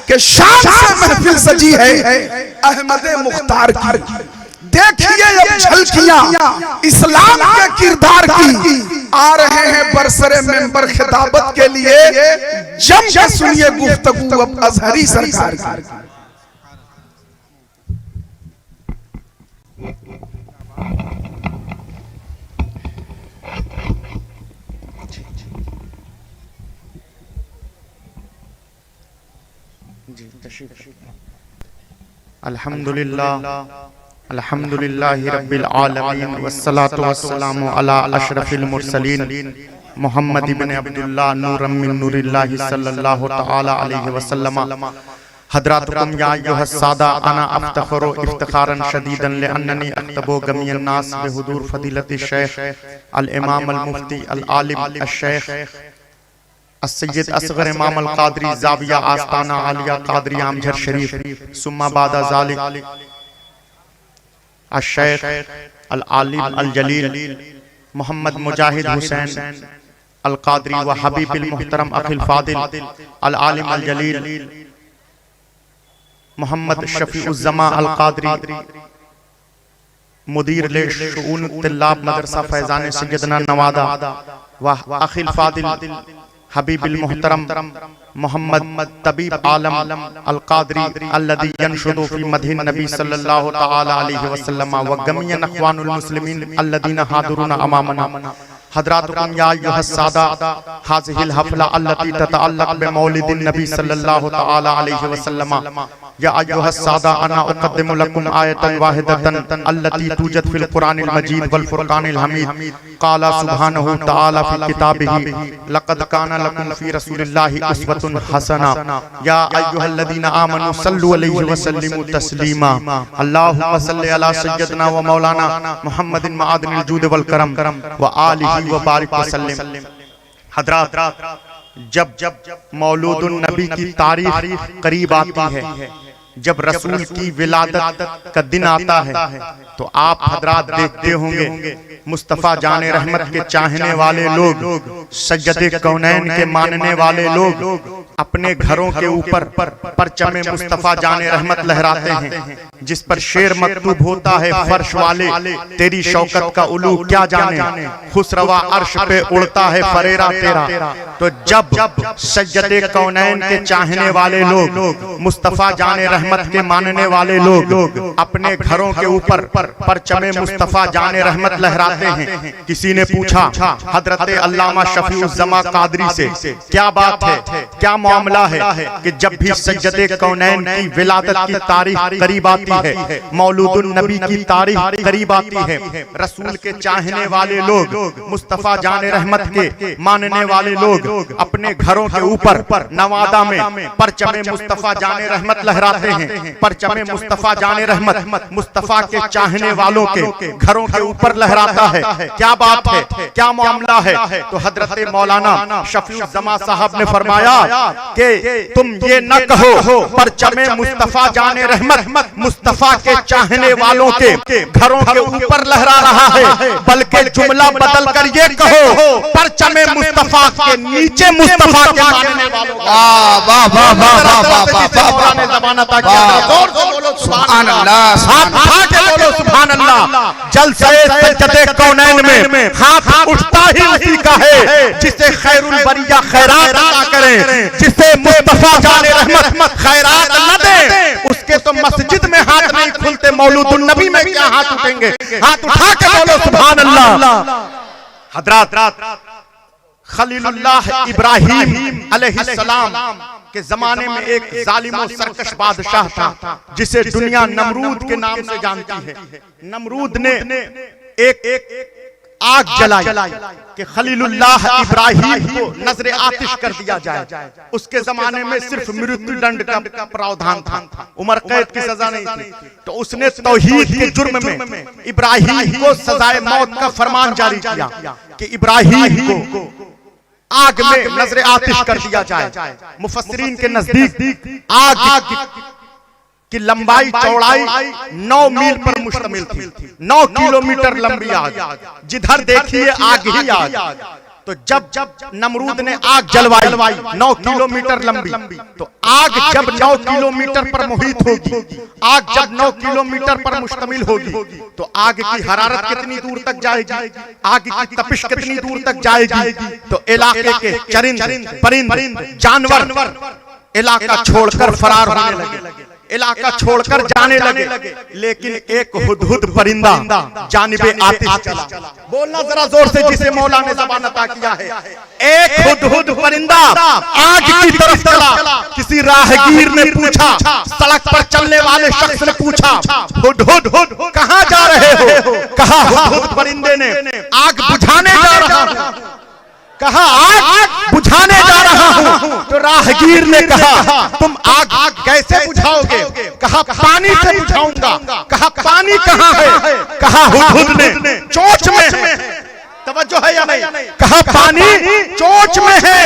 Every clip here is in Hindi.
कि शान से महफिल सजी है अहमद मुख्तार की। देखिए अब झलकियां इस्लाम के किरदार की। आ रहे हैं बरसरे मेंबर खिताबत के लिए, जम के सुनिए गुफ्तगू अब अजहरी सरकार की। अल्हम्दुलिल्लाहि रब्बिल आलमीन वस्सलातु वस्सलामु अला अशरफिल मुरसलीन मुहम्मद इब्न अब्दुल्लाह नूरम मिन नूरिल्लाहि सल्लल्लाहु तआला अलैहि वसल्लम। हज़रातुकुम या अय्युहस सादा अना अफ्तखरु इफ्तिखारन शदीदन लिअन्ननी अक्तबु गमियन नास बिहुदूर फदीलति शेख अल इमाम अल मुफ्ती अल आलिम अल शेख सैयद असगर इमाम अल कादरी ज़ाविया आस्ताना आलिया कादरी आमझर शरीफ सुम्मा बादा ज़ालिक अश-शेख अल आलिम अल जलील मोहम्मद मुजाहिद हुसैन अल कादरी व हबीबिल मुहतरम अखिल फादिल अल आलिम अल जलील मोहम्मद शफीउज़्ज़मा अल कादरी मुदीर ले शुऊन तिल्लाब मदरसा फैज़ान सैयदना नवादा व अखिल फादिल हबीबिल मुहतरम मोहम्मद तबीब आलम अल कादरी अल्लज़ी यनशुदु फी मदहिन नबी सल्लल्लाहु तआला अलैहि वसल्लम व गमियन अख्वानुल मुस्लिमीन अल्लज़ीना हादिरुना अमामना। हज़रातुकुम या अय्युहस सादा हाज़िहिल हफ़ला अल्लती ततअल्लक़ बिमौलिदिन नबी सल्लल्लाहु तआला अलैहि वसल्लम। या अय्युहस सादा अना उक़द्दिमु लकुम आयतन वाहिदतन अल्लती तूजद फिल कुरानिल मजीद वल फुरक़ानिल हमीद। क़ाला सुब्हानहु तआला फ़ी किताबिही लक़द काना लकुम फ़ी रसूलिल्लाहि उस्वतुन हसना। या अय्युहल्लज़ीना आमनू सल्लु अलैहि व सल्लिमू तस्लीमा। अल्लाहुम्मा सल्लि अला सय्यदना व मौलाना मुहम्मदिन मआदिनिल जूद वल करम व आलिहि व बारिक वसल्लिम। हज़रात, जब मौलूदुन नबी की तारीख करीब आती है, जब रसूल की विलादत का दिन आता है, तो आप हज़रात देखते होंगे मुस्तफ़ा जाने रहमत के चाहने वाले लोग, सज्जदे कौनैन के मानने वाले लोग अपने घरों के ऊपर परचमे मुस्तफ़ा जाने रहमत लहराते हैं, जिस पर शेर मकतूब होता है फर्श वाले तेरी शौकत का उलू क्या जाने, खुसरवा अर्श पे उड़ता है फरेरा तेरा। तो जब सज्जदे कौनैन के चाहने वाले लोग, मुस्तफ़ा जाने रहमत के मानने वाले लोग अपने घरों के ऊपर परचमे मुस्तफ़ा जाने रहमत लहराते हैं, किसी ने पूछा हजरत अल्लामा शफीउज़्ज़मा कादरी से, क्या बात है, क्या मामला है कि जब भी सज्जदे कौनैन की विलादत की तारीख करीब आती है, मौलूदुन नबी की तारीख करीब आती है, रसूल के चाहने वाले लोग, मुस्तफ़ा जाने रहमत के मानने वाले लोग अपने घरों के ऊपर नवादा में परचमे मुस्तफ़ा जाने रहमत लहराते हैं, परचमे मुस्तफ़ा जाने रहमत मुस्तफ़ा के चाहने वालों के घरों के ऊपर लहराता है, क्या बात है, क्या मामला है। तो हजरत मौलाना शफीउज़्ज़मा साहब ने फरमाया कि तुम ये न कहो परचमे मुस्तफ़ा जाने रहमत मुस्तफ़ा के चाहने वालों के घरों के ऊपर लहरा रहा है, बल्कि जुमला बदल कर ये कहो परचमे मुस्तफ़ा के नीचे मुस्तफ़ा के मानने वालों का। वाह वाह वाह वाह वाह वाह वाह ने ज़मानत किया, जोर से बोलो सुभान अल्लाह, हाथ उठा के बोलो सुभान अल्लाह। जलसे सज्जदे कौनैन में हाथ उठता ही उसी का है जिसे खैरुल बरिया खैरात अता करें, जिसे मुस्तफ़ा जाने रहमत खैरात न दे, उसके तो मस्जिद में हाथ नहीं खुलते, मौलूदुन नबी में क्या हाथ उठेंगे। हाथ उठा के बोलो सुभान अल्लाह। हज़रात, खलीलुल्लाह इब्राहीम अलैहिस्सलाम के जमाने में एक जालिम और सरकश बादशाह था, जिसे दुनिया नमरूद के नाम से जानती है। नमरूद ने एक आग जलाई कि खलीलुल्लाह इब्राहीम को नजरे आतिश कर दिया जाए। उसके जमाने में सिर्फ मृत्यु दंड का प्रावधान था, उम्र कैद की सजा नहीं थी। तो उसने तौहीद के जुर्म में इब्राहीम को सजाए मौत का फरमान जारी किया कि इब्राहीम को आग में नजरे आतिश कर दिया जाए। मुफस्सिरीन के नजदीक आग की लंबाई चौड़ाई 9 मील पर मुश्तमिल थी, 9 किलोमीटर लंबी आग, जिधर देखिए आग ही आग। तो जब नमरूद ने आग जलवाई 9 किलोमीटर लंबी, तो आग जब 9 किलोमीटर पर मुहित होगी, आग जब 9 किलोमीटर पर मुश्तमिल होगी, तो आग की हरारत कितनी दूर तक जाएगी, आग की तपिश कितनी दूर तक जाएगी। तो इलाके के चरिंद परिंद जानवर इलाका छोड़कर फरार होने लगे, इलाका छोड़कर जाने लगे। लेकिन एक हुदहुद परिंदा जानिबे आतिश चला। बोलना जरा जोर से जिसे मौला ने ज़बान अता किया है। एक हुदहुद परिंदा आग की तरफ चला। किसी राहगीर ने पूछा, सड़क पर चलने वाले शख्स ने पूछा, हुदहुद कहां जा रहे हो? कहा हुदहुद परिंदे ने आग बुझाने जा रहा हूं। कहा आग बुझाने जा रहा हूं। तो राहगीर ने कहा तुम आग कैसे बुझाओगे? कहा पानी से बुझाऊंगा। कहा पानी कहां है? कहा हुदहुद ने चोंच में है। तवज्जो है या नहीं? कहा पानी चोंच में है।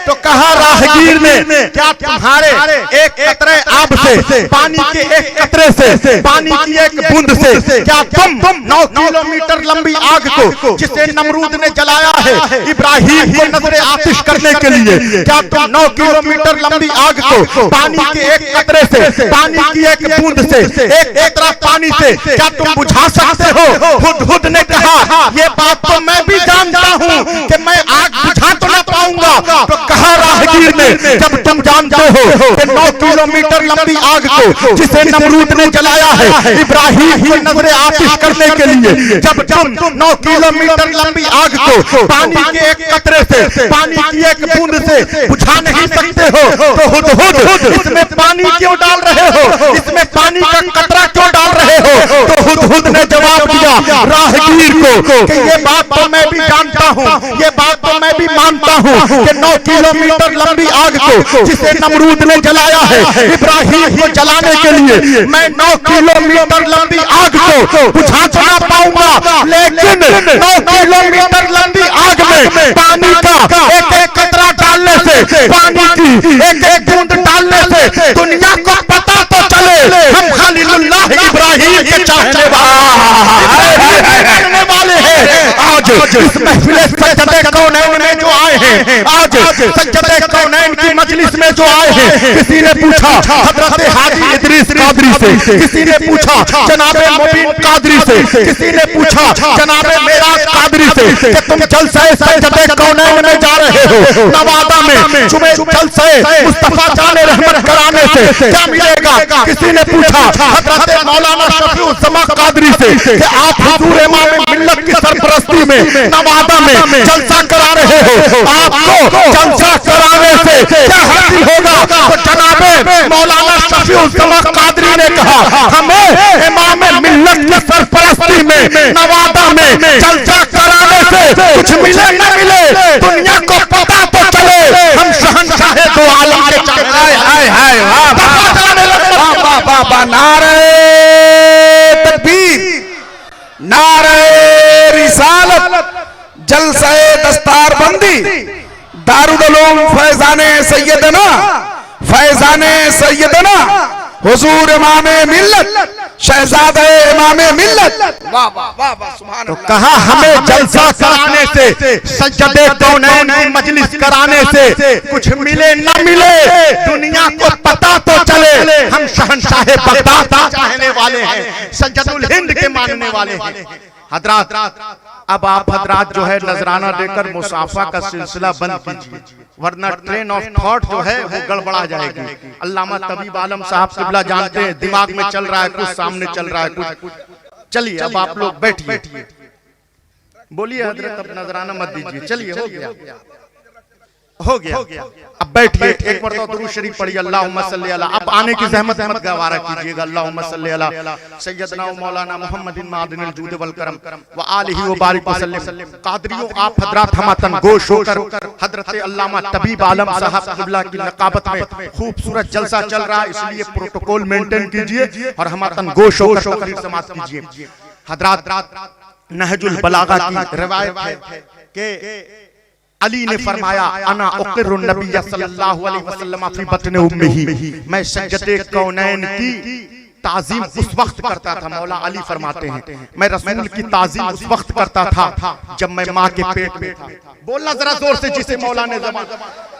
तो कहा राहगीर ने क्या तुम्हारे एक कतरे आब से, पानी के एक कतरे से, पानी की एक बूंद से क्या तुम 9 किलोमीटर लंबी आग को जिसे नमरूद ने जलाया है इब्राहिम को नजरे आतिश करने के लिए, क्या तुम 9 किलोमीटर लंबी आग को पानी के एक कतरे से, पानी की एक बूंद से, एक कतरा पानी से क्या तुम बुझा सकते हो? हुदहुद ने कहा ये बात तो मैं भी जानता हूं कि मैं आग बुझा तो ना पाऊंगा। तो कहा राहगीर ने जब तुम जानते हो कि 9 किलोमीटर लंबी आग को जिसे नमरूद ने जलाया है इब्राहिम को नजरे आतिश करने के लिए, जब तुम 9 किलोमीटर लंबी आग को पानी के एक कतरे से, पानी की एक बूंद से बुझा नहीं सकते हो, तो हुदहुद इसमें पानी क्यों डाल रहे हो? इसमें पानी का कतरा क्यों डाल रहे हो? तो हुदहुद ने जवाब दिया राहगीर को कि ये बात तो मैं भी जानता हूं, ये बात तो मैं भी मानता हूं कि 9 किलोमीटर लंबी आग को जिसे नमरूद ने जलाया है इब्राहिम को जलाने के लिए मैं 9 किलोमीटर लंबी आग को बुझा तो ना पाऊंगा, लेकिन 9 किलोमीटर लंबी आग में पानी का एक एक कतरा डालने से, पानी की एक एक बूंद डालने से दुनिया को पता तो चले हम खलीलुल्लाह इब्राहिम के चाहने वाले हैं। आज इस महफिल सज्जदे कौनैन में जो आए हैं, आज सज्जदे कौनैन की मजलिस में जो आए हैं, किसी ने पूछा हजरत हाजी इदरीस कादरी से, किसी ने पूछा जनाबे मुबीन कादरी से, किसी ने पूछा जनाबे मेराज कादरी से कि तुम जलसे सज्जदे कौनैन में जा रहे हो नवादा में, जुमे जलसे मुस्तफा जाने रहमत कराने से क्या मिलेगा? किसी ने पूछा हजरत मौलाना शफीउज़्ज़मा कादरी से कि आप हुजूर इमाम मिल्लत की सरपरस्ती में नवादा में जलसा करा रहे हो, आपको जलसा कराने से क्या हासिल होगा? तो जनाबे मौलाना शफीउज़्ज़मा कादरी ने कहा हमें इमाम मिल्लत की सरपरस्ती में नवादा में जलसा कराने से कुछ मिले न मिले, दुनिया को पता तो चले हम शहंशाह दो आलम के चाहे। हाय हाय वाह, नारे तकबीर, नारे रिसालत, जलसा दस्तारबंदी, दारुल उलूम फैजाने सैयदना हुजूर इमाम मिल्लत शहजादे इमाम मिल्लत। वाह वाह वाह वाह, सुभान अल्लाह। तो कहा हमें जलसा कराने से, सज्जदे कौनैन की मजलिस कराने से कुछ मिले न मिले, दुनिया को पता तो चले हम शहंशाह बगदाद चाहने वाले हैं, सज्जदुल हिंद के मानने वाले हैं। हजरात अब आप हजरात जो है नजराना देकर मुसाफा का सिलसिला बंद कीजिए, वरना ट्रेन ऑफ थॉट जो है वो गड़बड़ा जाएगी। अल्लामा तबीब आलम साहब किबला जानते हैं दिमाग में चल रहा है कुछ, सामने चल रहा है कुछ। चलिए अब आप लोग बैठिए, बोलिए हजरत अब नजराना मत दीजिए। चलिए हो गया। अब बैठिए, एक मरतबा दुरूद शरीफ पढ़िए, अल्लाहुम्मा सल्ली अला। अब आने की ज़हमत गवारा कीजिएगा, अल्लाहुम्मा सल्ली अला सय्यदना व मौलाना मुहम्मदिन मादिनिल जूद वल करम व आलिहि व बारिक वसल्लम। कादरियों आप हजरात हमतन गोश होकर हजरत अल्लामा तबीब आलम साहब किबला की नकाबत में खूबसूरत जलसा चल रहा है, इसलिए प्रोटोकॉल मेंटेन कीजिए और हमतन गोश होकर तकरीर समाप्त कीजिए। हजरात नहजुल बलागा की रिवायत है कि अली ने फरमाया अना उक़िरुन नबी सल्लल्लाहु अलैहि वसल्लम फी बत्न उम्मिही, मैं सज्जदे कौनैन की ताजीम उस वक्त करता था। मौला अली फरमाते हैं मैं रसूल की ताजीम उस वक्त करता था जब मैं माँ के पेट में था। बोलना जरा जोर से जिसे मौला ने ज़बान।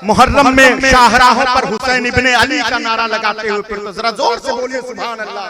मुहर्रम में शाहराहों पर हुसैन इब्ने अली का नारा लगाते हुए फिर तो जरा जोर से बोलिए सुभान अल्लाह।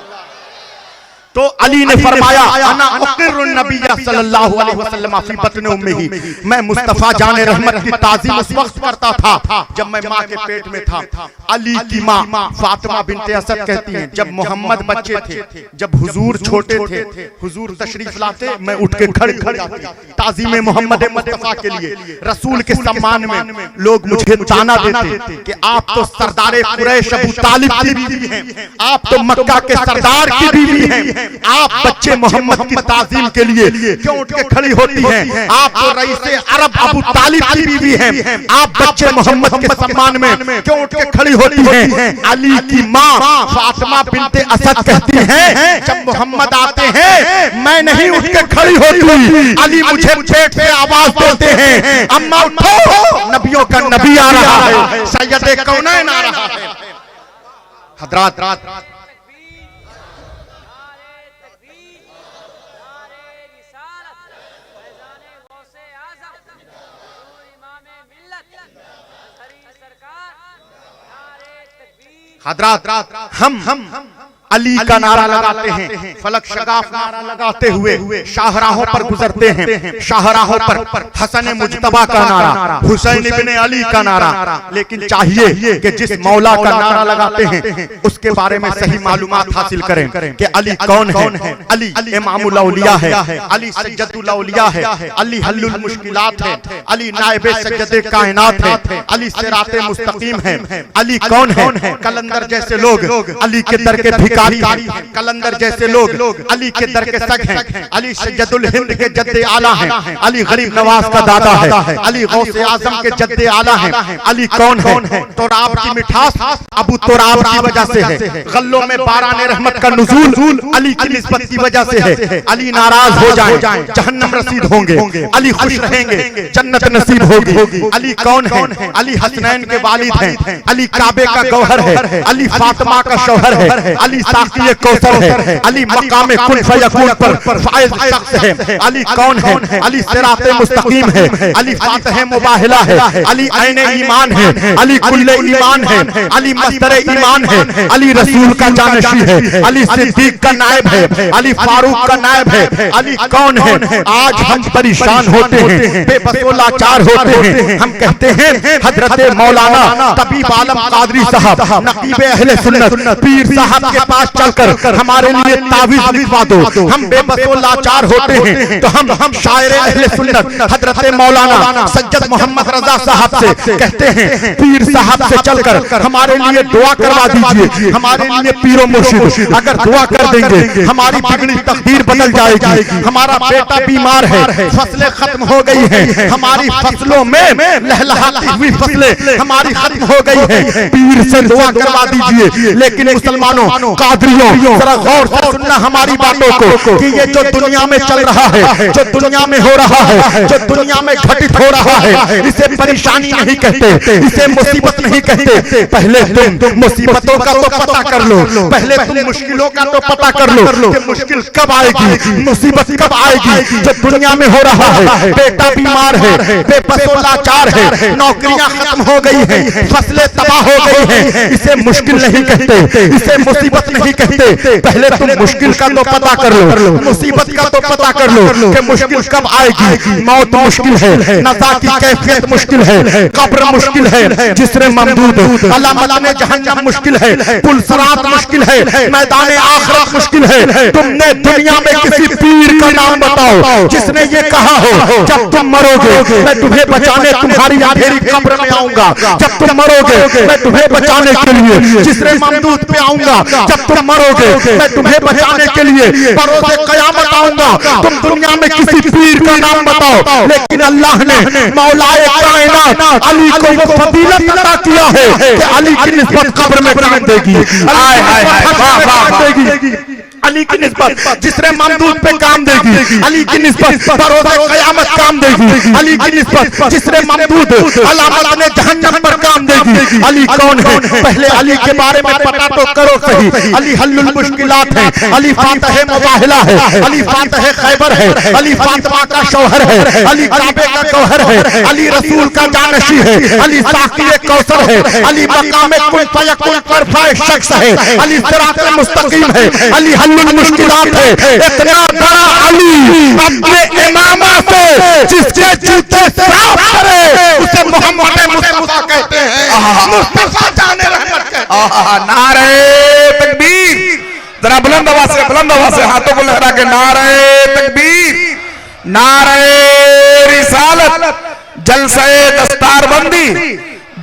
तो अली ने फरमाया अना उक़िर्रुन नबिय्य सल्लल्लाहु अलैहि वसल्लम फी बत्न उम्मिही, मैं मुस्तफा जाने रहमत की ताज़ीम उस वक्त करता था जब मैं माँ के पेट में था। अली की माँ फातिमा बिन्ते असद कहती हैं जब मोहम्मद बच्चे थे, जब हुजूर छोटे थे, हुजूर तशरीफ लाते मैं उठ के खड़ी हो जाती ताज़ीम मोहम्मद मुस्तफा के लिए। रसूल के सम्मान में लोग मुझे ताना देते कि आप तो सरदार कुरैश अबू तालिब की बीवी हैं, आप तो मक्का के सरदार की बीवी हैं, आप बच्चे मोहम्मद की ताज़ीम के लिए क्यों उठ के खड़ी होती हैं? आप तो रईसे अरब अबू तालिब की बीवी हैं, आप बच्चे मोहम्मद के सम्मान में क्यों उठ के खड़ी होती हैं? अली की माँ फातिमा बिन्ते असद कहती हैं जब मोहम्मद आते हैं मैं नहीं उठ के खड़ी होती, अली मुझे पेट से आवाज देते हैं अम्मा उठो, नबियों का नबी आ रहा है, सैयदे कौनैन आ रहा है। हज़रात हज़रात हम अली का नारा लगाते हैं, फलक शगाफ नारा लगाते हुए शाहराहों पर गुजरते हैं, शाहराहों पर हसन मुज्तबा का नारा, हुसैन इब्ने अली का नारा। लेकिन चाहिए कि जिस मौला का नारा लगाते हैं उसके बारे में सही मालूमात हासिल करें कि अली कौन है। अली इमामुल औलिया है, अली सज्जदुल औलिया है, अली हल्लुल मुश्किलात है, अली नाइबे सज्जदे कायनात है, अली सिराते मुस्तकीम है। अली कौन है? कलंदर जैसे लोग अली के दर के कलंदर जैसे लोग अली के दर के सग हैं, अली सज्जदुल हिंद के जद्दे आला हैं, अली गरीब नवाज का दादा है, अली गौसे आजम के जद्दे आला हैं। अली कौन है? तोराब की मिठास अबू तोराब की वजह से है, गल्लों में बारान रहमत का नुज़ूल अली की निस्बत की वजह से है। अली नाराज हो जाएं जहन्नम रसीद होंगे, अली खुश रहेंगे जन्नत नसीब होगी। अली कौन है? अली हसनैन के वालिद हैं, अली काबे का गौहर है, अली फातिमा का शौहर है, अली साक़िए कौसर है, अली मकाम कुन फयकून पर फाइज शख्स है। अली कौन है? अली सिराते मुस्तकीम है, अली फातिह मुबाहिला है, अली ऐने ईमान है, अली कुल्ले ईमान है, अली मस्दरे ईमान है, अली रसूल का जानशी है, अली सिद्दीक का नायब है, अली फारूक का नायब है। अली कौन है? आज हम परेशान होते हैं, बेबस व लाचार होते हैं, हम कहते हैं हजरत मौलाना तबीब आलम कादरी साहब नकीब अहले सुन्नत पीर साहब के पास चलकर हमारे लिए तावीज़ लिखवा दो। हम बेबस व लाचार होते हैं तो हम शायर अहले सुन्नत हजरत मौलाना सज्जद मोहम्मद रजा साहब से कहते हैं पीर साहब से चलकर हमारे लिए दुआ करवा दीजिए। हमारे लिए पीरो मुर्शिद अगर दुआ कर देंगे हमारी बिगड़ी तकदीर बदल जाएगी। हमारा बेटा बीमार है, फसलें खत्म हो गई हैं, हमारी फसलों में लहलहाती हुई फसलें हमारी खत्म हो गई हैं, पीर से दुआ करवा दीजिए। लेकिन मुसलमानों कादरियों जरा गौर से सुनना हमारी बातों को कि ये जो दुनिया में चल रहा है, जो दुनिया में हो रहा है, जो दुनिया में घटित हो रहा है, इसे परेशानी नहीं कहते, इसे मुसीबत नहीं कहते। पहले तुम मुसीबतों का तो पता कर लो, पहले तुम मुश्किलों का तो पता कर लो कि मुश्किल कब आएगी, मुसीबत कब आएगी। जो दुनिया में हो रहा है, बेटा बीमार है, बेबस व लाचार है, नौकरियां खत्म हो गई हैं, फसलें तबाह हो गई हैं, इसे मुश्किल नहीं कहते, इसे मुसीबत नहीं कहते। पहले तुम मुश्किल का तो पता कर लो, मुसीबत का तो पता कर लो कि मुश्किल कब आएगी। मौत मुश्किल है, नज़ा की कैफियत मुश्किल है, कब्र मुश्किल है, जिस्र ममदूद अलामत में जहन्नम मुश्किल है, पुल सिरात मुश्किल है, मैदान आखिरत मुश्किल है। तुमने दुनिया में किसी पीर का नाम बताओ जिसने ये कहा हो जब तुम मरोगे मैं तुम्हें बचाने तुम्हारी अंधेरी कब्र में आऊंगा, जब तुम मरोगे मैं तुम्हें बचाने के लिए जिस्र ममदूद पे आऊंगा, जब तुम मरोगे मैं तुम्हें बचाने के लिए बरोज़े क़यामत आऊंगा। तुम दुनिया में किसी पीर का नाम बताओ, लेकिन अल्लाह ने मौलाए कायनात अली को वो फजीलत अता किया है कि अली की निस्बत कब्र में काम देगी, अली की निस्बत जिस्र ममदूद पे काम देगी, अली की निस्बत बरोज़े क़यामत काम देगी, अली की निस्बत जिस्र ममदूद अलामत में जहन्नम पर काम देगी। अली कौन है? पहले अली के बारे में पता तो करो सही। अली हल्लुल मुश्किलात है, अली फातह मुबाहिला है, अली फातह खैबर है, अली फातिमा का शौहर है, अली काबे का गौहर है, अली रसूल का जानशी है, अली साक़ी कौसर है, अली मकाम कुल फयकुल पर फाय शख्स है, अली सिरात मुस्तकीम है, अली हल्लुल मुश्किलात है। इतना बड़ा अली अपने इमामा से जिसके जूते साफ करे उसे मोहम्मद मुस्तफा कहते हैं, मुस्तफा जाने रहमत कहते हैं। नारे तकबीर, जरा बुलंद आवाज से हाथों को लहरा के नारे तकबीर, नारे रिसालत, जलसे दस्तारबंदी,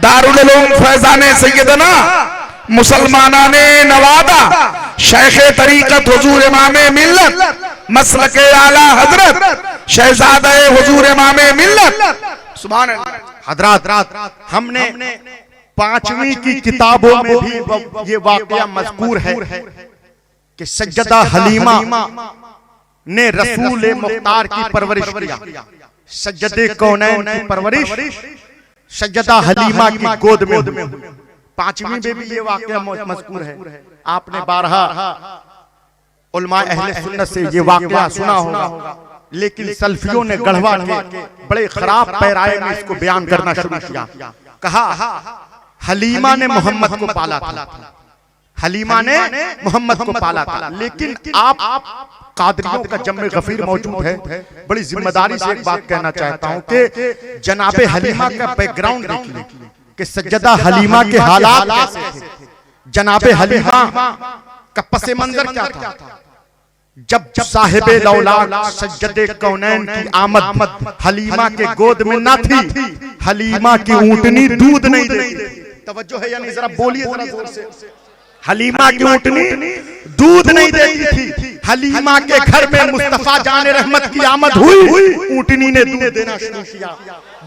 दारुल उलूम फैजाने सैयदना मुसलमानाने नवादा, शेख तरीकत हुजूर इमामे मिल्लत, मसलके आला हजरत शहजादा हुजूर इमामे मिल्लत। सुभान अल्लाह। हजरात, हमने 5वीं की किताबों में भी ये वाकया मज़कूर है कि सज्जदा हलीमा ने रसूल मुख्तार की परवरिश किया। सज्जदे कौनैन की परवरिश सज्जदा हलीमा की गोद में हुई। 5वीं में भी ये वाकया मज़कूर है। आपने बारहा उलमा अहले सुन्नत से ये वाकया सुना होगा, लेकिन सल्फियों ने गढ़वा के बड़े खराब पैराए में इसको बयान करना शुरू किया। कहा हलीमा ने मोहम्मद को पाला था, हलीमा ने मोहम्मद को पाला था। लेकिन आप कादरियों का जम्मे गफीर मौजूद है, बड़ी जिम्मेदारी से एक बात कहना चाहता हूं कि जनाबे हलीमा का बैकग्राउंड देखिए कि सज्जदा हलीमा के हालात कैसे थे, जनाबे हलीमा का पस मंजर क्या था। जब साहिबे लौलाद सज्जदे कौनैन की आमद हलीमा के गोद में न थी, हलीमा की ऊंटनी दूध नहीं देती। तवज्जो है या नहीं, जरा बोलिए जरा जोर से। हलीमा की ऊंटनी दूध नहीं देती थी। हलीमा के घर में मुस्तफा जाने रहमत की आमद हुई, ऊंटनी ने दूध देना शुरू किया।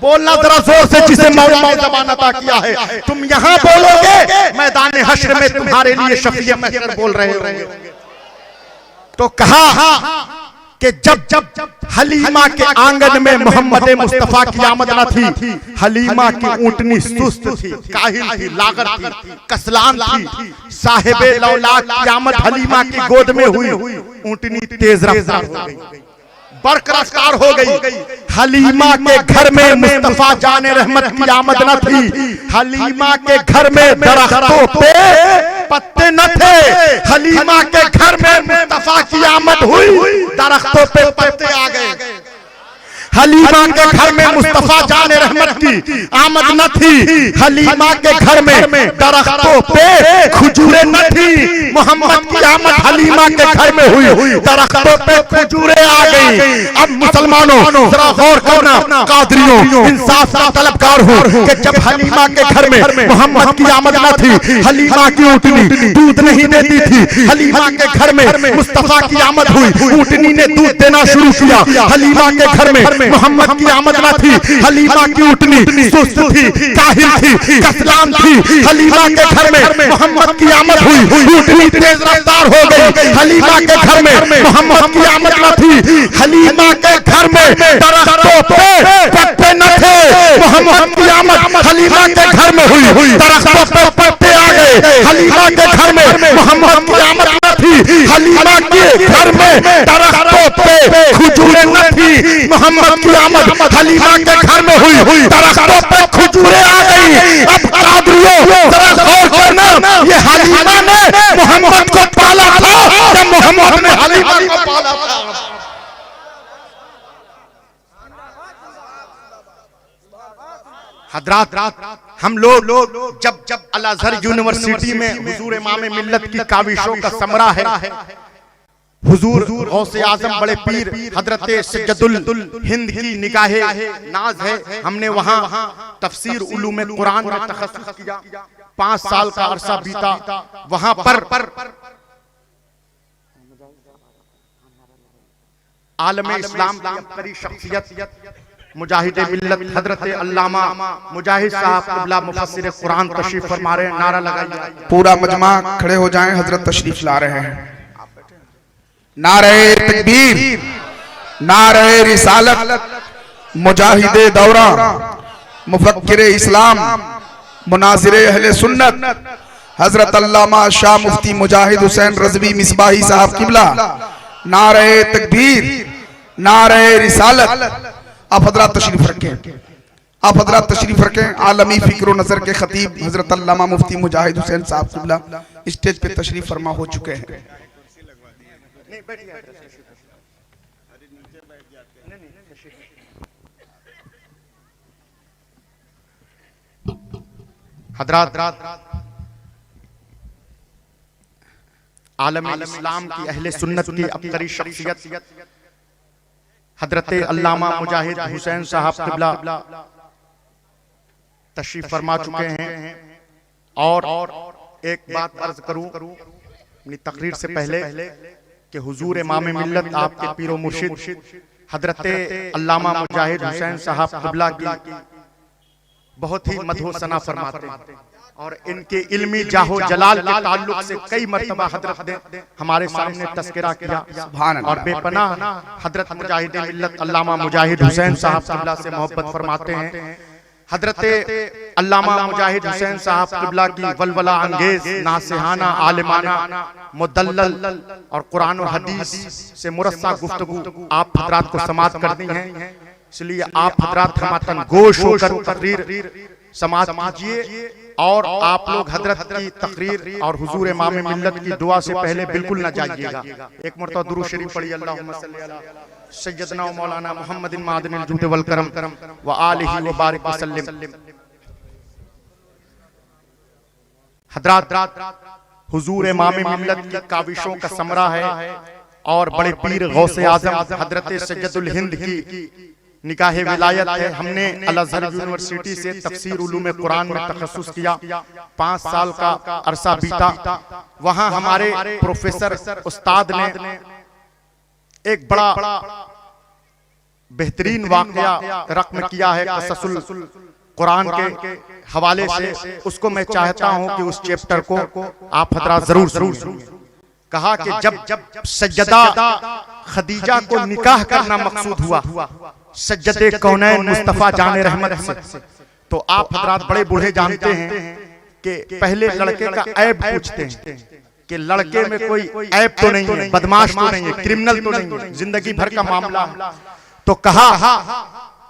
बोलना जरा जोर से, जिसे मौला ज़बान अता किया है। तुम यहाँ बोलोगे, मैदान हश्र में तुम्हारे लिए शफीए महशर बोल रहे होंगे। तो कहा कि जब हलीमा के आंगन में मोहम्मद मुस्तफा की आमद न थी, हलीमा की ऊंटनी सुस्त थी, काहिल थी, लागत थी, कसलान थी। साहिबे लौलाद की आमद हलीमा की गोद में हुई, ऊंटनी तेज रफ्तार हो गई, बर्क रफ्तार हो गई। हलीमा के घर में मुस्तफा जाने रहमत की आमद न थी, हलीमा के घर में दरख्तों पे पत्ते न थे। हलीमा के घर में मुस्तफा की आमद हुई, दरख्तों पे पत्ते आ गए। हलीमा के घर में मुस्तफा जाने रहमत की आमद न थी, हलीमा के घर में दरख्तों पे खजूरें न थी। मोहम्मद की आमद हलीमा के घर में हुई, दरख्तों पे खजूरें आ गई। अब मुसलमानों जरा गौर करना, कादरियों इंसाफ का तलबगार हो कि जब हलीमा के घर में मोहम्मद की आमद न थी, हलीमा की ऊंटनी दूध नहीं देती थी। हलीमा के घर में मुस्तफा की आमद हुई, ऊंटनी ने दूध देना शुरू किया। हलीमा के घर में मोहम्मद की आमद न थी, हलीमा की ऊंटनी सुस्त थी, काहिल थी, कसलान थी। हलीमा के घर में मोहम्मद की आमद हुई, ऊंटनी तेज रफ्तार हो गई। हलीमा के घर में मोहम्मद की आमद न थी, हलीमा के घर में दरख्तों पे पत्ते न थे। मोहम्मद की आमद हलीमा के घर में हुई, दरख्तों पे पत्ते आ गए। हलीमा के घर में मोहम्मद की आमद न थी, हलीमा के घर में दरख्तों पे खजूरें न थी। मोहम्मद की आमद हलीमा के घर में हुई, दरख्तों पे खजूरें आ गई। अब कादरियों जरा गौर करना, ये हलीमा ने मोहम्मद को पाला था या मोहम्मद ने हलीमा को पाला था? हजरात, हम लोग जब अल अज़हर यूनिवर्सिटी में हुजूर इमामे मिल्लत की काविशों का समरा है, हुजूर गौसे आजम बड़े पीर हजरत सज्जदुल हिंद की निगाहे नाज है। हमने वहां तफसीर उलूम कुरान में तखस्सुस किया, 5 साल का अरसा बीता। वहां पर आलम इस्लाम की अब्कारी शख्सियत मुजाहिद मिल्लत हजरत अल्लामा मुजाहिद साहब क़िबला मुफस्सिर कुरान तशरीफ फरमा रहे हैं। नारा लगाइए, पूरा मजमा खड़े हो जाएं, हजरत तशरीफ ला रहे हैं। नारे तकबीर, नारे रिसालत, मुजाहिदे दौरा, मुफक्किर इस्लाम, मुनाज़िर अहले सुन्नत, हजरत अल्लामा शाह मुफ्ती मुजाहिद हुसैन रज़वी मिसबाही साहब किबला, नारे तकबीर, नारे रिसालत। आप हजरात तशरीफ रखें, आप हजरात तशरीफ रखें। आलमी फिक्र नजर के खतीब हजरत अल्लामा मुफ्ती मुजाहिद हुसैन साहब किबला स्टेज पे तशरीफ फरमा हो चुके हैं। हजरात, आलम इस्लाम की अहले सुन्नत की अबतरी शख्सियत हजरत अल्लामा मुजाहिद हुसैन साहब किबला तशरीफ फरमा चुके हैं। और एक बात अर्ज करूं अपनी तकरीर से पहले कि हुजूर इमाम मिल्लत आपके पीरो मुर्शिद हजरत अल्लामा मुजाहिद हुसैन साहब किबला की बहुत ही मधो सना फरमाते हैं और इनके इल्मी जाहो जलाल के ताल्लुक से कई मर्तबा हजरत ने हमारे सामने तस्करा किया और बेपनाह हजरत मुजाहिद मिल्लत अल्लामा मुजाहिद हुसैन साहब किबला से मोहब्बत फरमाते हैं। हजरत अल्लामा मुजाहिद हुसैन साहब किबला की वलवला अंगेज नासिहाना आलिमाना मुदल्लल और कुरान और हदीस से मुरस्सा गुफ्तगू आप हजरात को समाअत करनी है, इसलिए आप हजरात थमातन गोश होकर तकरीर समाअत कीजिए। और आप लोग हजरत की तकरीर और हुजूर इमाम मिल्लत की दुआ से पहले बिल्कुल न जाइएगा। एक मरतबा दुरूद शरीफ पढ़िए, अल्लाहुम्मा सल्ली अला सय्यदना व मौलाना मुहम्मदिन मादनिल जूद वल करम व आलिहि व बारिक वसल्लम। हजरात, हुजूर इमाम मिल्लत की काविशों का समरा है और बड़े पीर गौसे आजम हजरत सय्यदुल हिंद की निकाहे विलायत है। हमने अल अज़हर यूनिवर्सिटी से तफसीर उलूम कुरान में तखस्सुस किया, 5 साल का अरसा बीता। वहां हमारे प्रोफेसर उस्ताद ने एक बड़ा बेहतरीन वाकया रक़्म किया है क़ससुल कुरान के हवाले से। उसको मैं चाहता हूं कि उस चैप्टर को आप हजरात जरूर सुनिए। कहा कि जब सज्जदा खदीजा को निकाह करना मकसूद हुआ सज्जदे कौनैन मुस्तफा जाने रहमत से, तो आप हजरात बड़े बूढ़े जानते हैं कि पहले लड़के का ऐब पूछते हैं कि लड़के में कोई ऐब तो नहीं है, बदमाश तो नहीं है, क्रिमिनल तो नहीं है, जिंदगी भर का मामला है। तो कहा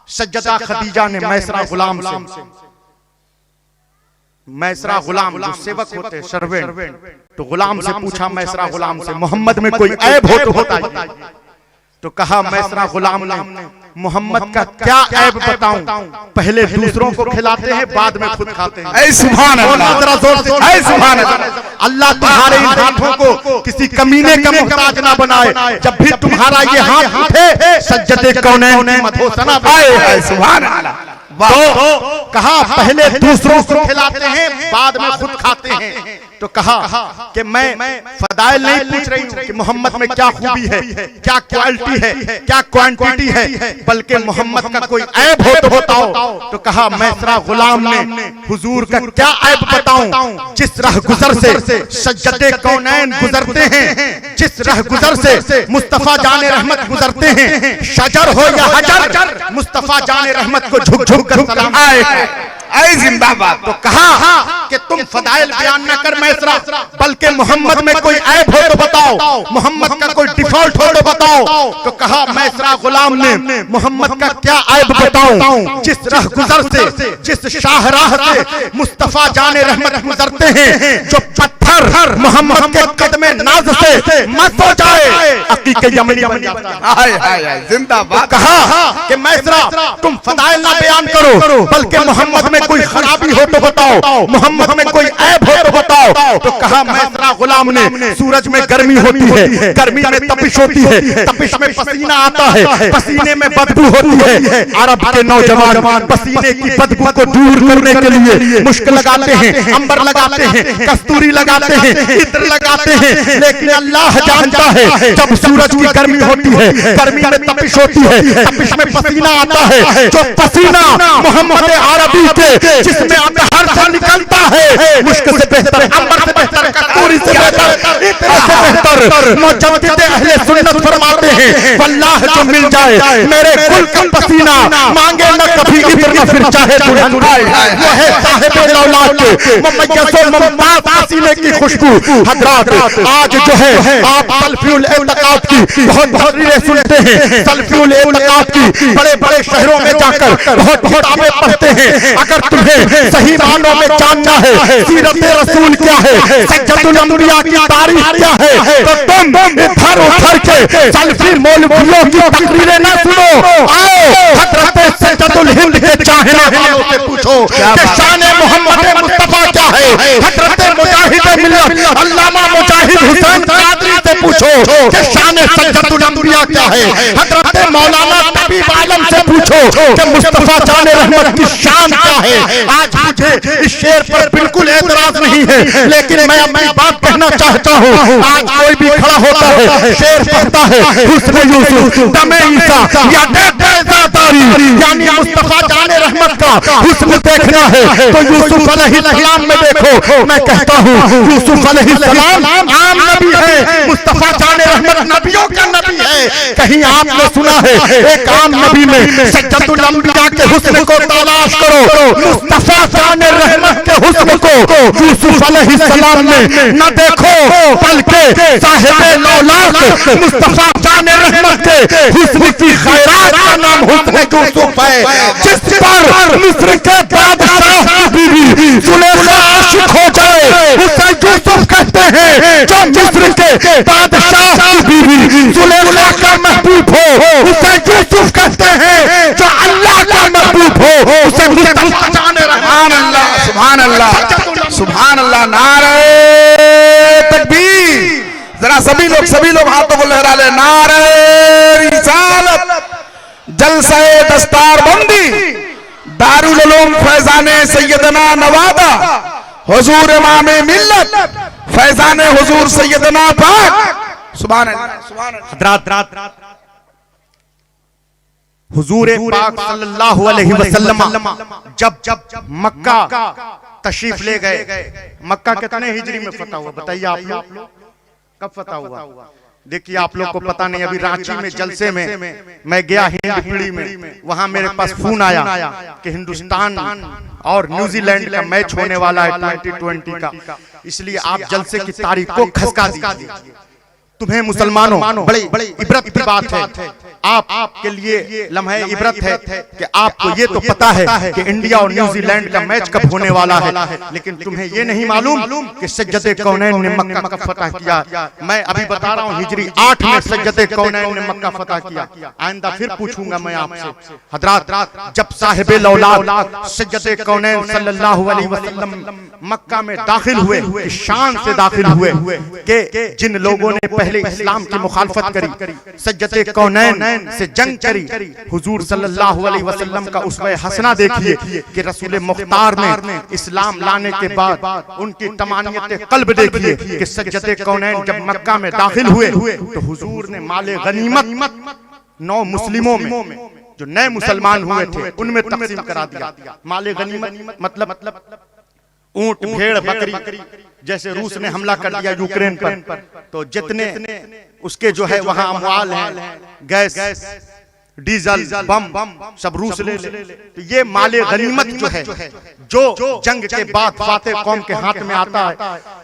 सज्जदा खदीजा ने मैसरा गुलाम से, मैसरा गुलाम जो सेवक होते सर्वेंट, तो गुलाम से पूछा मैसरा गुलाम से मोहम्मद में कोई ऐब हो तो बताइए। तो कहा मैसरा गुलाम ने मोहम्मद का क्या ऐब बताऊं, पहले दूसरों को खिलाते हैं बाद में खुद खाते हैं। सुभान अल्लाह, सुभान अल्लाह। अल्लाह तुम्हारे इन हाथों को किसी कमीने का मोहताज ना बनाए। जब भी तुम्हारा ये हाथ उठे सज्जदे कौनैन की मधोसना आए। सुभान अल्लाह। तो कहा पहले दूसरों को खिलाते हैं बाद में खुद खाते हैं। तो कहा कि मैं फदाइल नहीं पूछ रही हूं कि मोहम्मद में क्या खूबी है, क्या क्वालिटी है, क्या क्वांटिटी है, बल्कि मोहम्मद का कोई ऐब हो तो बताओ। तो कहा मैसरा गुलाम ने हुजूर का क्या ऐब बताऊं, जिस राह गुजर से सज्जदे कौनैन गुजरते हैं, जिस राह गुजर से मुस्तफा जाने रहमत गुजरते हैं, शजर हो या हजर मुस्तफा जाने रहमत को झुक झुक कर सलाम आए जिंदाबाद। तो कहा कि तुम फदाइल बयान न कर मैसरा, बल्कि मोहम्मद में कोई ऐब हो तो बताओ, मोहम्मद का कोई डिफॉल्ट हो तो बताओ। तो कहा मैसरा गुलाम ने मोहम्मद का क्या ऐब बताऊं, जिस राह गुजर से जिस शाहराह से मुस्तफा जाने रहमत गुजरते हैं, जो पत्थर मोहम्मद के कदमे नाज से मत हो जाए हकीकत यमनी बन जाता है। जिंदाबाद। कहा कि मैसरा तुम फदाइल ना बयान करो, बल्कि मोहम्मद में कोई खराबी हो तो बताओ, मोहम्मद में कोई ऐब हो तो बताओ। तो कहा मैसरा गुलाम ने सूरज में गर्मी होती है, गर्मी में तपिश होती है, तपिश में पसीना आता है, पसीने में बदबू होती है। अरब के नौजवान पसीने की बदबू को दूर करने के लिए मुश्क लगाते हैं, अंबर लगाते हैं, कस्तूरी लगाते हैं, इत्र लगाते हैं। लेकिन अल्लाह जानता है जब सूरज की गर्मी होती है, गर्मी में तपिश होती है, तपिश में पसीना आता है, जो पसीना मोहम्मद अरबी के जिसमें अतहर से निकलता है, मुश्क से बेहतर, अंबर से बेहतर, कस्तूरी से बेहतर, इत्र से बेहतर बेहतर मुजद्दिद अहले सुन्नत फरमाते हैं वल्लाह जो मिल जाए मेरे कुल का पसीना मांगे न कभी इधर न फिर चाहे दुल्हन आए वो है साहिब लौलाद के मुमय्यज़ व मुमताज़ पसीने की खुशबू। हज़रात आज जो है आप सल्फियुल एतकाद की बहुत तकरीरें सुनते हैं, सल्फियुल एतकाद की बड़े बड़े शहरों में जाकर बहुत किताबें पढ़ते हैं। अगर तुम्हें सही मानों में जानना है सीरत रसूल क्या है, सज्जदुल अंबिया की तारीख क्या है, तो तुम इधर उधर के सल्फी मौलवियों की तकरीरें न सुनो। आओ हज़रत सज्जदुल हिंद के चाहने वालों से पूछो कि शान मोहम्मद मुस्तफा क्या है। हज़रत मुजाहिद मिल्लत अल्लामा मुजाहिद हुसैन कादरी से पूछो कि शान सज्जदुल अंबिया क्या है। हज़रत मौलाना तबीब आलम से पूछो कि मुस्तफा जान रहमत की शान क्या है। आज मुझे इस शेर पर बिल्कुल एतराज नहीं है, लेकिन मैं अपनी बात कहना चाहता हूँ। आज कोई भी खड़ा होता है शेर पढ़ता है हुस्न यूसुफ दमे ईसा या यानी मुस्तफा जान रहमत का हुस्न देखना है तो यूसुफ अलैहिस्सलाम में देखो। मैं कहता हूँ यूसुफ अलैहिस्सलाम आम नबी है, मुस्तफा जान रहमत नबियों का नबी है। कहीं आपने सुना है एक आम नबी में सज्जदुल अंबिया के हुस्न को तलाश करो, मुस्तफा जान रहमत के हुस्न को यूसुफ अलैहिस्सलाम में न देखो, बल्कि साहिब लौलाद मुस्तफा जान रहमत के हुस्न की खैरात का नाम हुस्न यूसुफ है, जिस पर मिस्र के बादशाह की बीवी जुलेखा आशिक हो जाए उसे यूसुफ कहते हैं। जो मिस्र के बादशाह की बीवी जुलेखा का महबूब हो उसे यूसुफ कहते हैं। जो अल्लाह का महबूब हो उसे मुस्तफा जान रहमत। सुभान अल्लाह, सुभान अल्लाह, नारे तकबीर। जरा सभी लोग हाथों को लहरा ले, नारे रिसालत, जलसाए दस्तारबंदी, दारुल उलूम फैजाने सैयदना नवादा, हुजूर इमामे मिल्लत फैजाने हुजूर सैयदना पाक। सुभान अल्लाह, सुभान अल्लाह। हुजूर पाक सल्लल्लाहु अलैहि वसल्लम जब मक्का तशरीफ ले गए, मक्का कितने हिजरी में फतह हुआ बताइए आप लोग, कब फतह हुआ? देखिए आप लोग को पता नहीं, अभी रांची में जलसे में मैं गया हिंद पीढ़ी में, वहां मेरे पास फोन आया कि हिंदुस्तान और न्यूजीलैंड का मैच होने वाला है 2020 का, इसलिए आप जलसे की तारीख को खसका दीजिए। तुम्हें मुसलमानों बड़ी इबरत की बात है, आपके लिए लम्हे इबरत है कि आपको ये तो पता है कि इंडिया और न्यूजीलैंड का मैच कब होने वाला है, लेकिन तुम्हें ये नहीं मालूम कि सज्जदे कौनैन ने मक्का कब फतह किया। मैं अभी बता रहा हूँ हिजरी 8 में सज्जदे कौनैन ने मक्का फतह किया। आइंदा फिर पूछूंगा मैं आपसे। हज़रात जब साहिबे लौलाद सज्जदे कौनैन सल्लल्लाहु अलैहि वसल्लम मक्का में दाखिल हुए, शान से दाखिल हुए कि जिन लोगों ने पहले इस्लाम की मुखालफत करी, सज्जदे कौनैन से जंग करी, हुजूर सल्लल्लाहु अलैहि वसल्लम का उसवे हसना देखिए कि रसूल मुख्तार ने इस्लाम लाने के बाद उनकी तमानियत कल्ब देखिए कि सज्जदे कौनैन जब मक्का में दाखिल हुए तो हुजूर ने माले गनीमत 9 मुस्लिमों में जो नए मुसलमान हुए थे उनमें तकसीम करा दिया। माले गनीमत मतलब ऊंट भेड़ बकरी, जैसे रूस ने हमला कर दिया यूक्रेन पर तो जितने उसके जो है वहां अमवाल हैं, गैस डीजल बम सब रूस ले ले। तो ये माले गनीमत जो है जो जंग के बाद फातेह कौम के हाथ में आता है,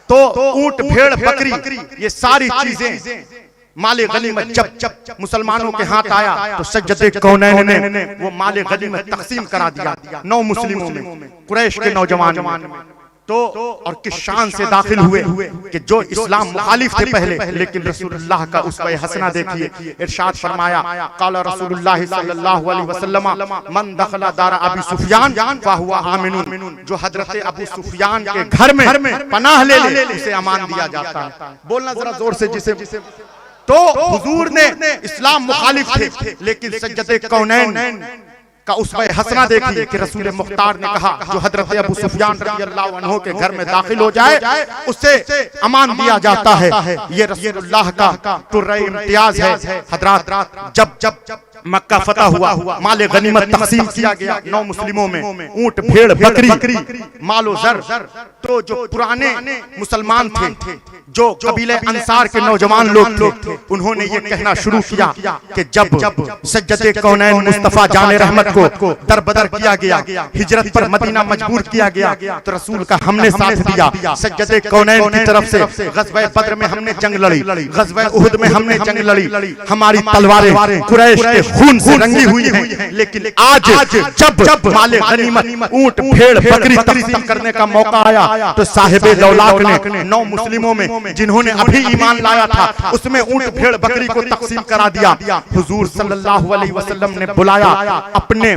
तो ऊंट भेड़ बकरी ये सारी चीजें माले गनीमत जब मुसलमानों के हाथ आया तो सज्जदे कौनैन ने वो माले गनीमत तकसीम करा दिया 9 मुस्लिमों में, कुरैश के नौजवान में। तो और किस शान से दाखिल हुए कि जो इस्लाम मुखालिफ थे पहले, लेकिन रसूलुल्लाह का उसवे हसना देखिए। इरशाद फरमाया काला रसूलुल्लाह सल्लल्लाहु अलैहि वसल्लम मन दखला दारा अबी सुफियान फहुवा आमिनुन, जो हजरत अबू सुफियान के घर में पनाह ले ले उसे अमान दिया जाता है। बोलना जरा जोर से जिसे। तो हुजूर ने इस्लाम मुखालिफ थे, लेकिन सज्जदे कौनैन का उसवे हसना देखिए कि रसूल मुख्तार ने कहा जो हजरत अबू सुफियान रज़ियल्लाहु अन्हु के घर में दाखिल हो जाए उसे अमान दिया जाता है। ये रसूलुल्लाह का तुर्रे इम्तियाज है। हजरात जब मक्का फतह हुआ, माले गनीमत तकसीम किया गया 9 मुस्लिमों में, ऊंट भेड़ बकरी मालो जर। तो जो पुराने मुसलमान थे, जो कबीले अंसार के नौजवान लोग थे, उन्होंने ये कहना शुरू किया कि जब सज्जदे कौनैन मुस्तफा जाने रहमत को दरबदर किया गया, हिजरत पर मदीना मजबूर किया गया, तो रसूल का हमने साथ दिया। सज्जदे कौनैन की तरफ से गज़वे बद्र में हमने जंग लड़ी, गज़वे उहुद में हमने जंग लड़ी, हमारी तलवारें कुरैश के खून से रंगी हुई हैं। लेकिन आज जब माले गनीमत ऊंट भेड़ बकरी तकसीम करने का मौका आया, तो साहिबे दौलाक ने 9 मुस्लिमों में जिन्होंने अभी ईमान लाया था, उसमें ऊंट भेड़ बकरी को तकसीम करा दिया। हुजूर सल्लल्लाहु अलैहि वसल्लम ने बुलाया अपने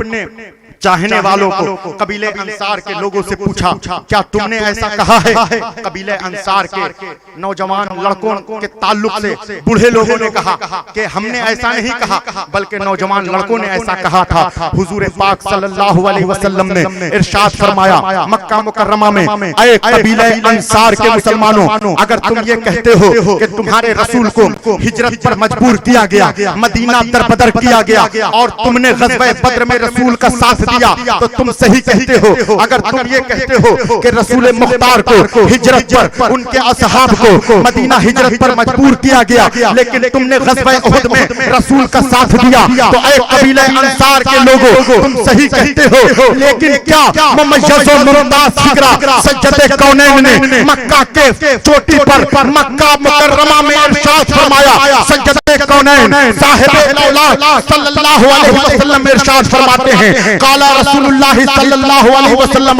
चाहने वालों को, कबीले अंसार के लोगों से पूछा, क्या तुमने ऐसा कहा है? कबीले अंसार के नौजवान लड़कों के ताल्लुक से बूढ़े लोगों ने कहा कि हमने ऐसा नहीं कहा, बल्कि नौजवान लड़कों ने ऐसा कहा था। हुजूर पाक सल्लल्लाहु अलैहि वसल्लम ने इरशाद फरमाया मक्का मुकर्रमा में, ऐ कबीले अंसार के मुसलमानों, अगर तुम ये कहते हो कि तुम्हारे रसूल को हिजरत पर मजबूर किया गया, मदीना दरबदर किया गया, और तुमने गज़वे बद्र में रसूल का साथ दिया, तो तुम सही कहते हो। अगर तुम ये कहते हो कि रसूल मुख्तार को हिजरत पर, उनके असहाब को मदीना हिजरत पर मजबूर किया गया, लेकिन तुमने गज़वे उहुद में रसूल का साथ दिया, तो ऐ कबीले अंसार के लोगों, तुम सही कहते हो। लेकिन क्या मुमय्यज़ व मुमताज़ फिक्रा सज्जदे कौनैन ने मक्का के चोटी पर मक्का मुकर्रमा में इरशाद फरमाया, सज्जदे कौनैन साहिबे दौलाक सल्लल्लाहु अलैहि वसल्लम इरशाद फरमाते हैं, काला रसूलुल्लाह सल्लल्लाहु अलैहि वसल्लम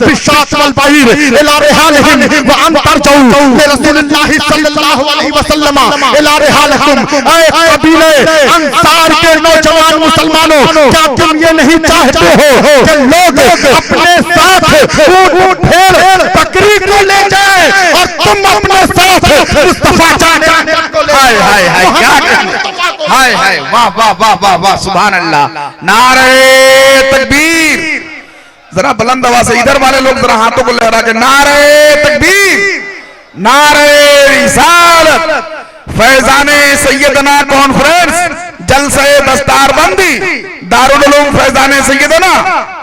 बिशात वल बाईर इला रिहालहिम व अन तरजऊ रसूलुल्लाह सल्लल्लाहु अलैहि वसल्लम इला रिहालकुम। ऐ कबीले अंसार के नौजवान मुसलमानों, क्या तुम ये नहीं चाहते हो कि लोग अपने साथ ऊंट भेड़ बकरी को ले जाए और तुम अपने साथ मुस्तफा जाने को ले? हाय हाय हाय, क्या हाय हाय, वाह वाह वाह वाह वाह, सुभान अल्लाह, नारे तकबीर। जरा बुलंद आवाज से इधर वाले लोग जरा हाथों को लहरा के नारे तकबीर, नारे रिसालत, फैजाने सैयदना कॉन्फ्रेंस, जलसे दस्तारबंदी, दारुल उलूम फैजाने सैयदना,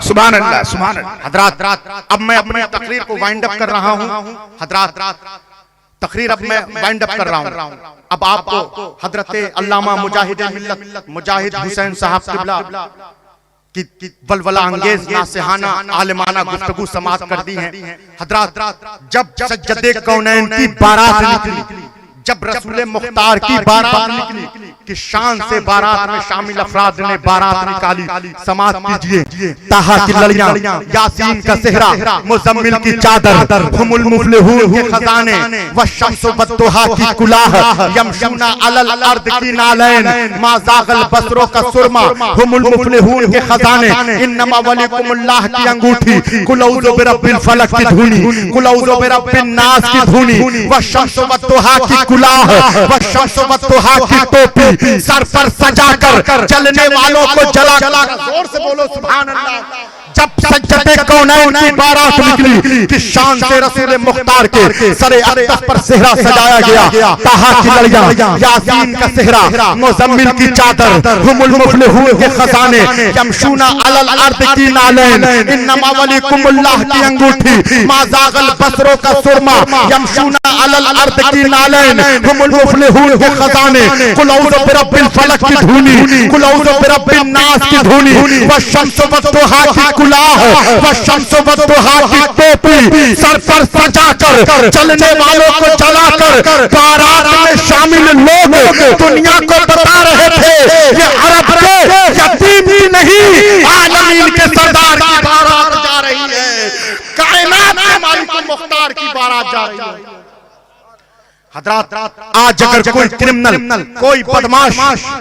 सुभान अल्लाह सुभान अल्लाह। हजरात, अब मैं अपनी तकरीर को वाइंड अप कर रहा हूँ। हजरात, तकरीर अब मैं वाइंड अप कर रहा हूँ। अब आपको हजरत अल्लामा मुजाहिद मिल्लत मुजाहिद हुसैन साहब किबला की वलवला अंगेज नासिहाना आलिमाना गुफ्तगू समाअत कर दी है। हजरात, जब सज्जदे कौनैन की बारात निकली, जब रसूल मुख्तार की बारात निकली, कि शान से बारात में शामिल अफराद ने बारात निकाली, समाअत कीजिए। ताहा की लड़ियां, यासीन का सेहरा, मुज़म्मिल की चादर, हुमुल मुफ्लिहून के खजाने, व शम्स व दुहा की कुलाह, यमशूना अलल अर्द की नालैन, मा ज़ागल बसरो का सुरमा, हुमुल मुफ्लिहून के खजाने, इन्नमा वलिकुमुल्लाह की अंगूठी, कुल औज़ु बिरब्बिल फलक की धुनी, कुल औज़ु बिरब्बिन नास की धुनी, व शम्स व दुहा की कुलाह, व शम्स व दुहा की टोपी सर पर सजाकर चलने वालों को जलाकर, जोर से बोलो सुभान अल्लाह। जब सज्जदे कौनैन की बारात निकली कि शान से रसूल मुख्तार के सरे अक़दस पर सेहरा सजाया गया। ताहा की लड़ियां, यासीन का सेहरा, मुज़म्मिल की चादर, हुमुल मुफ्लिहून के खजाने, यमशूना अलल अर्द की नालैन, इन्नमा वलिकुमुल्लाह की अंगूठी, मा ज़ागल बसरो का सुरमा, यमशूना अलल अर्द की नालैन, हुमुल मुफ्लिहून के खजाने, कुल औज़ु बिरब्बिल फलक की धुनी, कुल औज़ु बिरब्बिन नास की धुनी, व शम्स व दुहा की कुलाह, व शम्स व दुहा की टोपी सर पर सजाकर चलने वालों को जलाकर बारात में शामिल लोग दुनिया को बता रहे थे ये अरब के यतीम की नहीं, आलमीन के सरदार की बारात जा रही है, कायनात के मालिक मुख्तार की बारात जा रही है। हजरात, आज अगर कोई क्रिमिनल, कोई बदमाश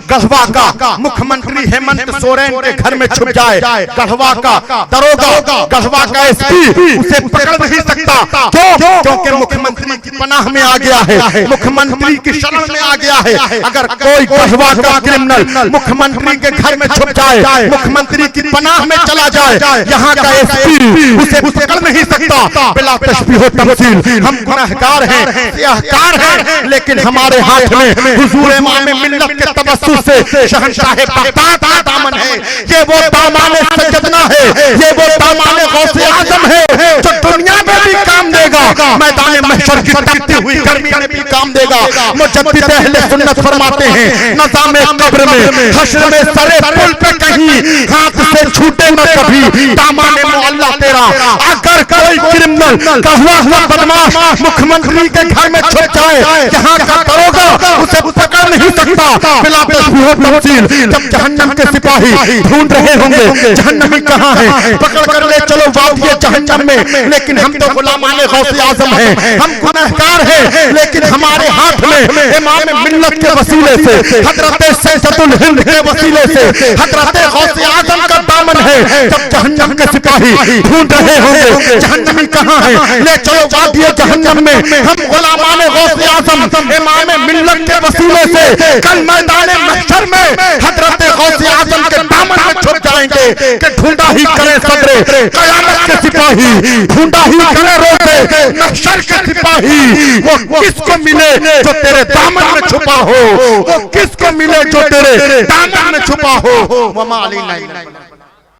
गढ़वा का मुख्यमंत्री हेमंत सोरेन के घर में छुप जाए, गढ़वा का दरोगा, गढ़वा का एसपी उसे पकड़ नहीं सकता। क्यों? क्योंकि मुख्यमंत्री की पनाह में आ गया है, मुख्यमंत्री की शरण में आ गया है। अगर कोई गढ़वा का क्रिमिनल मुख्यमंत्री के घर में छुप जाए, मुख्यमंत्री की पनाह में चला जाए, यहाँ का एसपी उसे पकड़ नहीं सकता। बिला तशबीह व तमसील, हम गुनहगार हैं, सियाहकार हैं, लेकिन हमारे हाथ में हुजूर इमाम मिल्लत के तवस्सुल से शहंशाह बगदाद का दामन है। ये वो दामन सैयदना है, ये वो दामन गौसे आजम है जो दुनिया में भी काम देगा, मैदान महशर की तपती हुई गर्मी में भी काम देगा। मुजद्दिद अहले सुन्नत फरमाते हैं नज़ाम कब्र में हश्र में सरे पुल पे कहीं हाथ से छूटे न कभी दामन मुअल्ला तेरा। अगर कोई क्रिमिनल का हुआ बदमाश मुख्यमंत्री के घर में छुप जाए, यहाँ का दरोगा उसे पकड़ नहीं सकता। बिला तफसील जब जहन्नम के सिपाही ढूंढ रहे होंगे जहन्नमी कहाँ है, पकड़ कर ले चलो वादिए जहन्नम में। लेकिन हम तो गुलामाने गौसे आजम हैं, हम गुनहगार हैं, लेकिन हमारे हाथ में इमाम मिल्लत के वसीले से, हजरत सैयदुल हिंद के वसीले से, हजरत गौसे आजम का दामन है। जब जहन्नम के सिपाही ढूंढ रहे होंगे जहन्नमी कहाँ है, ले चलो वादिए जहन्नम में। हम गुलामाने गौसे आजम इमाम मिल्लत के वसीले से कल मैदान महशर में हजरत गौसे आजम के दामन में छुप जाएंगे कि ढूंढा ही करे सदरे कयामत के सिपाही, ढूंढा ही करे रोज़े महशर के सिपाही। वो किसको मिले जो तेरे दामन में छुपा हो, वो किसको मिले जो तेरे दामन में छुपा हो। वमा अलैना।